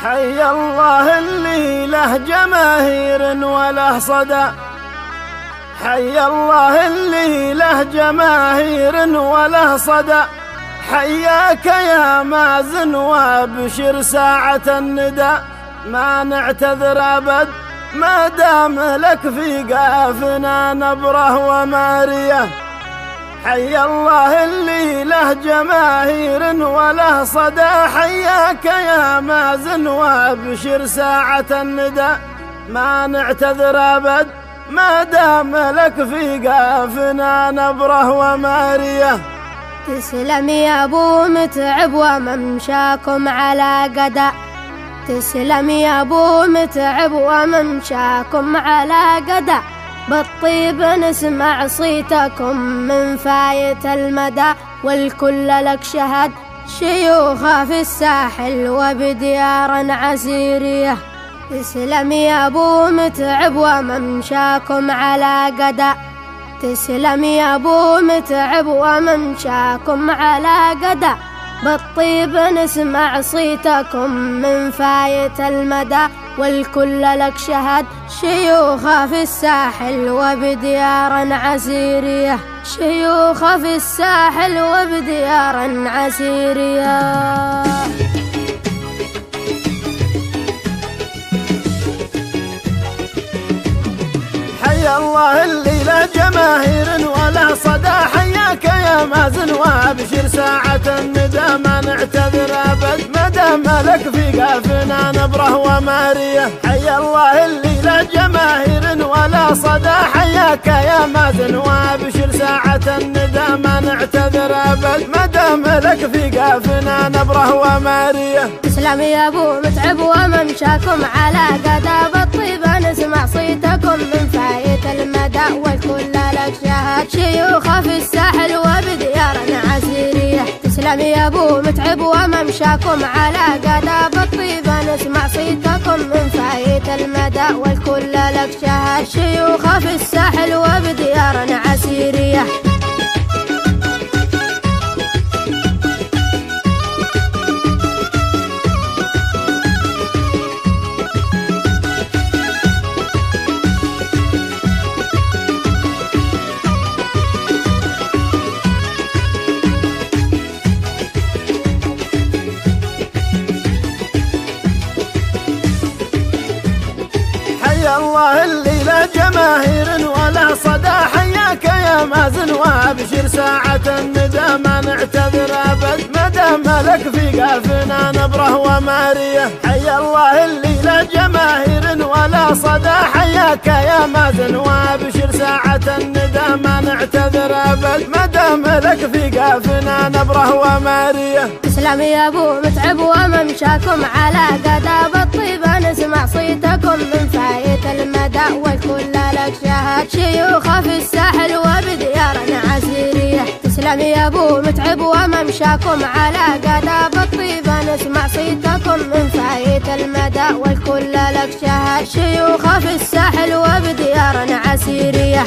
حي الله اللي له جماهير وله صدى، حي الله اللي له جماهير وله صدى، حياك يا مازن وابشر ساعة الندى، ما نعتذر أبد ما دام لك في قافنا نبره ومارية. حي الله اللي له جماهير وله صدى، حياك يا مازن وابشر ساعة الندى، ما نعتذر أبد ما دام لك في قافنا نبره ومارية. تسلم يا ابو متعب وممشاكم على قدا، تسلم يا ابو متعب وممشاكم على قدا، بالطيب نسمع صيتكم من فايت المدى، والكل لك شهد شيوخ في الساحل وبديار عسيرية. تسلم يا ابو متعب وممشاكم على قدا، تسلم يا ابو متعب وممشاكم على قدا، بالطيب نسمع صيتكم من فايت المدى، والكل لك شهد شيوخ في الساحل وبديار عسيرية، شيوخ في الساحل وبديار عسيرية. حي الله اللي له جماهير وله صدى، حياك يا مازن وابشر ساعة الندى، ما نعتذر أبد ما دام لك في قافنا نبره ومارية. حي الله اللي له جماهير وله صدى، حياك يا مازن وابشر ساعة الندى، ما نعتذر أبد ما دام لك في قافنا نبره ومارية. تسلم يا ابو متعب وممشاكم على قدا، بالطيب نسمع صيتكم من فايت المدى، والكل لك شهد شيوخ في الساحل وبديار عسيرية. تسلم يا ابو متعب وممشاكم على قدا، بالطيب نسمع صيتكم من فايت المدى، والكل لك شهد شيوخ في الساحل وبديار عسيرية. حي الله اللي له جماهير وله صدى، حياك يا مازن وابشر ساعة الندى، ما نعتذر أبد ما دام لك في قافنا نبره ومارية. حي الله اللي له جماهير وله صدى، حياك يا مازن وابشر ساعة الندى، ما نعتذر أبد ما دام لك في قافنا نبره ومارية. تسلم يا ابو متعب وممشاكم على قدا، بالطيب نسمع صيتكم من فايت المدى، والكل لك شهد شيوخ في الساحل وبديار عسيرية. تسلم يا ابو متعب وممشاكم على قدا، بالطيب نسمع صيتكم من فايت المدى، والكل لك شهد شيوخ في الساحل وبديار عسيرية.